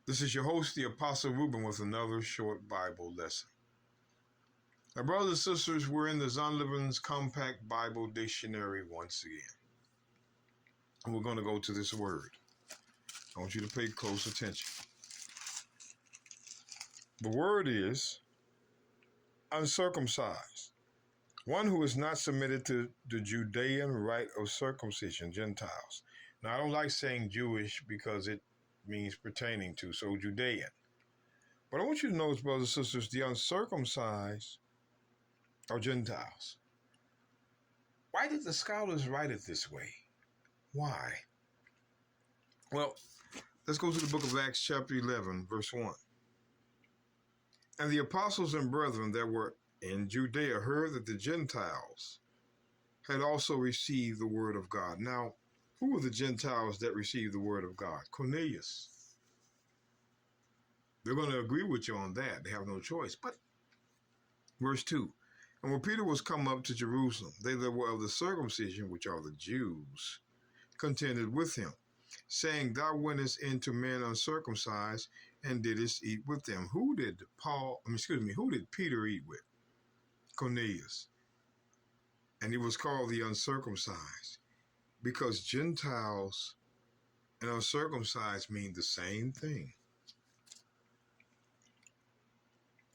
This is your host, the Apostle Reuben, with another short Bible lesson. Now, brothers and sisters, we're in the Zondervan's Compact Bible Dictionary once again. And we're going to go to this word. I want you to pay close attention. The word is uncircumcised, one who is not submitted to the Judean rite of circumcision, Gentiles. Now, I don't like saying Jewish because it means pertaining to, so Judean. But I want you to notice, brothers and sisters, the uncircumcised are Gentiles. Why did the scholars write it this way? Why? Well, let's go to the book of Acts chapter 11, verse 1. And the apostles and brethren that were in Judea heard that the Gentiles had also received the word of God. Now, who were the Gentiles that received the word of God? Cornelius. They're going to agree with you on that. They have no choice. But verse 2, and when Peter was come up to Jerusalem, they that were of the circumcision, which are the Jews, contended with him, saying, thou wentest into men uncircumcised and didst eat with them. Who did Peter eat with? Cornelius. And he was called the uncircumcised, because Gentiles and uncircumcised mean the same thing.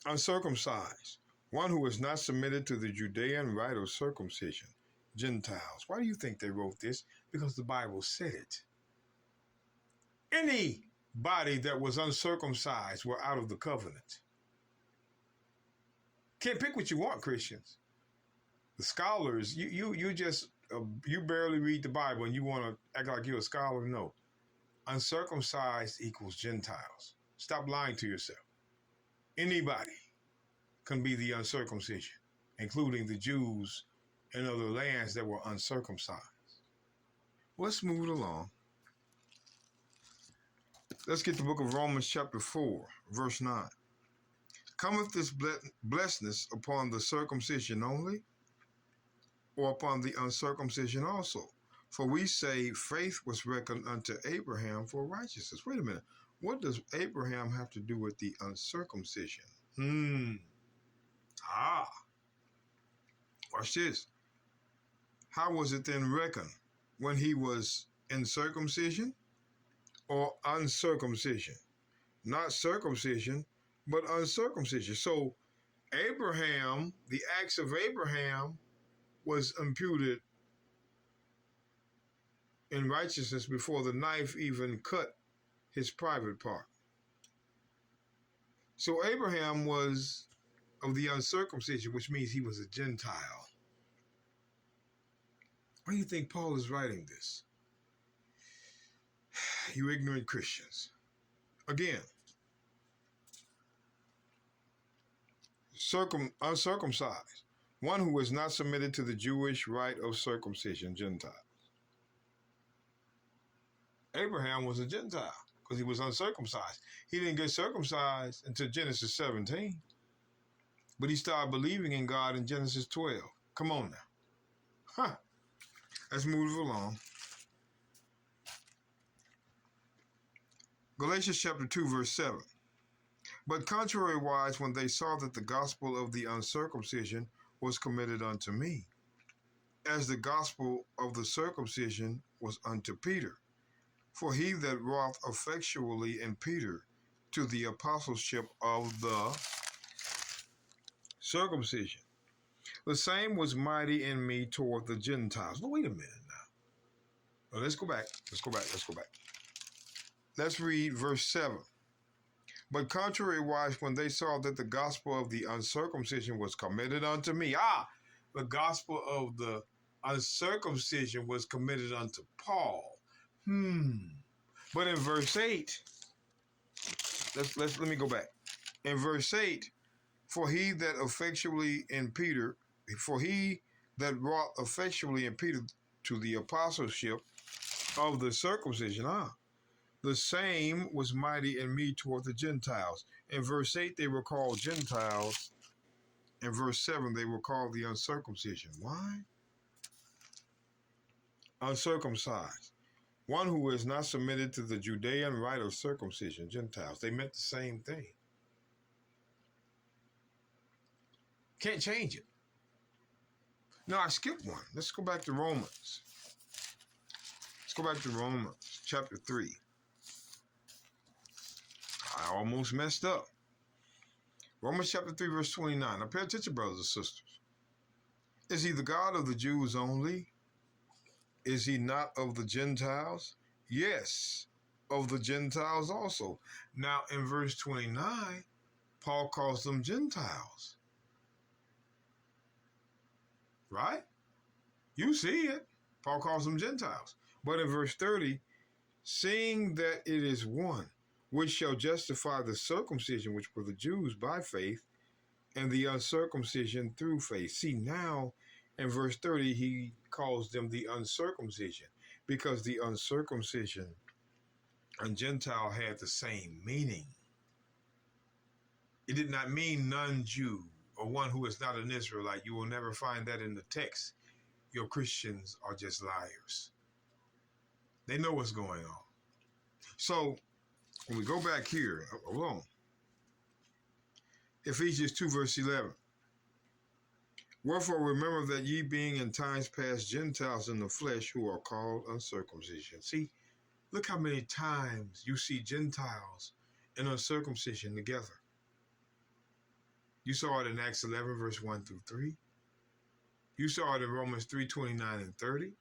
Uncircumcised, one who is not submitted to the Judean rite of circumcision, Gentiles. Why do you think they wrote this? Because the Bible said it. Anybody that was uncircumcised were out of the covenant. Can't pick what you want, Christians. The scholars, you barely read the Bible and you want to act like you're a scholar? No. Uncircumcised equals Gentiles. Stop lying to yourself. Anybody can be the uncircumcision, including the Jews in other lands that were uncircumcised. Let's move it along. Let's get the book of Romans chapter 4, verse 9. Cometh this blessedness upon the circumcision only, or upon the uncircumcision also? For we say faith was reckoned unto Abraham for righteousness. Wait a minute. What does Abraham have to do with the uncircumcision? Watch this. How was it then reckoned? When he was in circumcision or uncircumcision? Not circumcision, but uncircumcision. So Abraham, the acts of Abraham was imputed in righteousness before the knife even cut his private part. So Abraham was of the uncircumcision, which means he was a Gentile. Why do you think Paul is writing this? You ignorant Christians. Again, uncircumcised, one who is not submitted to the Jewish rite of circumcision, Gentiles. Abraham was a Gentile because he was uncircumcised. He didn't get circumcised until Genesis 17, but he started believing in God in Genesis 12. Come on now. Let's move along. Galatians chapter 2, verse 7. But contrariwise, when they saw that the gospel of the uncircumcision was committed unto me, as the gospel of the circumcision was unto Peter. For he that wrought effectually in Peter to the apostleship of the circumcision, the same was mighty in me toward the Gentiles. No, wait a minute now. Well, let's go back. Let's read verse 7. But contrariwise, when they saw that the gospel of the uncircumcision was committed unto me. The gospel of the uncircumcision was committed unto Paul. But in verse 8, let me go back. In verse 8, for he that wrought effectually in Peter to the apostleship of the circumcision, the same was mighty in me toward the Gentiles. In verse 8, they were called Gentiles. In verse 7, they were called the uncircumcision. Why? Uncircumcised. One who is not submitted to the Judean rite of circumcision, Gentiles. They meant the same thing. Can't change it. No, I skipped one. Let's go back to Romans. Let's go back to Romans chapter 3. I almost messed up. Romans chapter 3, verse 29. Now pay attention, brothers and sisters. Is he the God of the Jews only? Is he not of the Gentiles? Yes, of the Gentiles also. Now in verse 29, Paul calls them Gentiles. Right? You see it. Paul calls them Gentiles. But in verse 30, seeing that it is one, which shall justify the circumcision which were the Jews by faith, and the uncircumcision through faith. See, now in verse 30, he calls them the uncircumcision, because the uncircumcision and Gentile had the same meaning. It did not mean non-Jew or one who is not an Israelite. You will never find that in the text. Your Christians are just liars. They know what's going on. So when we go back here, hold on. Ephesians 2, verse 11. Wherefore remember that ye being in times past Gentiles in the flesh, who are called uncircumcision. See, look how many times you see Gentiles and uncircumcision together. You saw it in Acts 11, verse 1 through 3. You saw it in Romans 3, 29 and 30.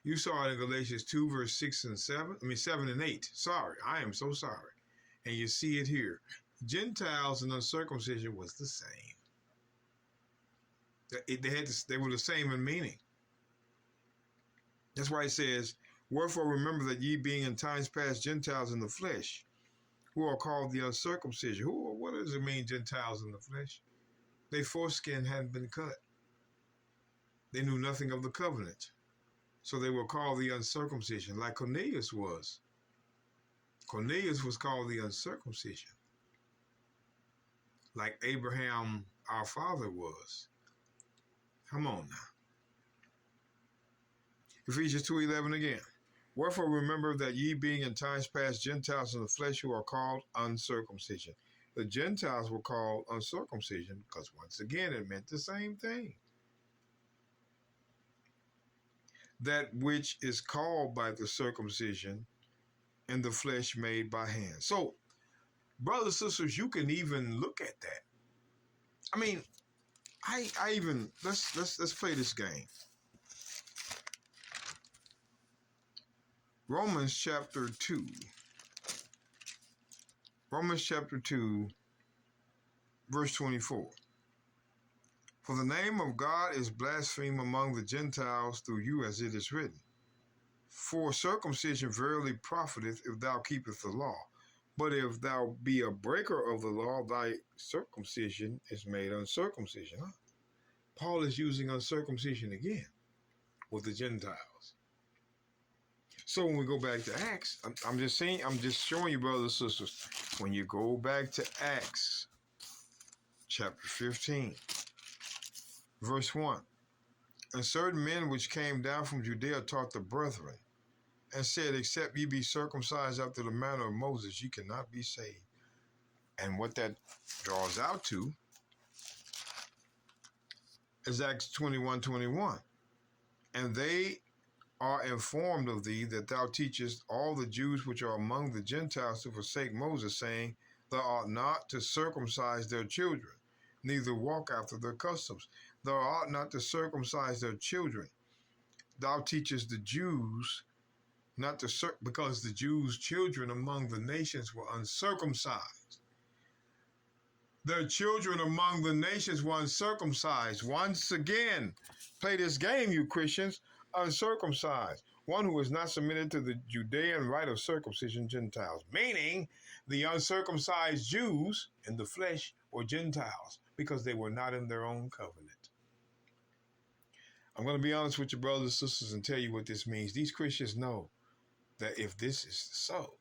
You saw it in Galatians 2, verse 6 and 7. 7 and 8. Sorry, I am so sorry. And you see it here. Gentiles and uncircumcision was the same. They were the same in meaning. That's why it says, wherefore remember that ye being in times past Gentiles in the flesh, who are called the uncircumcision. What does it mean, Gentiles in the flesh? Their foreskin hadn't been cut. They knew nothing of the covenant. So they were called the uncircumcision, like Cornelius was. Cornelius was called the uncircumcision, like Abraham, our father, was. Come on now. Ephesians 2:11 again. Wherefore remember that ye being in times past Gentiles in the flesh, who are called uncircumcision. The Gentiles were called uncircumcision because once again it meant the same thing. That which is called by the circumcision in the flesh made by hand. So, brothers and sisters, you can even look at that. I mean, I even let's play this game. Romans chapter 2. Romans chapter 2, verse 24. For the name of God is blasphemed among the Gentiles through you, as it is written. For circumcision verily profiteth if thou keepest the law. But if thou be a breaker of the law, thy circumcision is made uncircumcision. Huh? Paul is using uncircumcision again with the Gentiles. So when we go back to Acts, I'm just showing you, brothers and sisters, when you go back to Acts chapter 15, verse 1, and certain men which came down from Judea taught the brethren, and said, except ye be circumcised after the manner of Moses, ye cannot be saved. And what that draws out to is Acts 21:21. And they are informed of thee that thou teachest all the Jews which are among the Gentiles to forsake Moses, saying, thou art not to circumcise their children, neither walk after their customs. Thou art not to circumcise their children. Thou teachest the Jews not to because the Jews' children among the nations were uncircumcised. Their children among the nations were uncircumcised. Once again, play this game, you Christians. Uncircumcised, one who is not submitted to the Judean rite of circumcision, Gentiles, meaning the uncircumcised Jews in the flesh were Gentiles because they were not in their own covenant. I'm going to be honest with you, brothers and sisters, and tell you what this means. These Christians know that if this is so,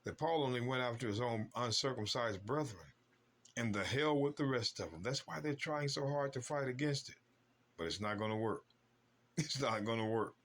that Paul only went after his own uncircumcised brethren, and the hell with the rest of them. That's why they're trying so hard to fight against it, but it's not going to work. It's not going to work.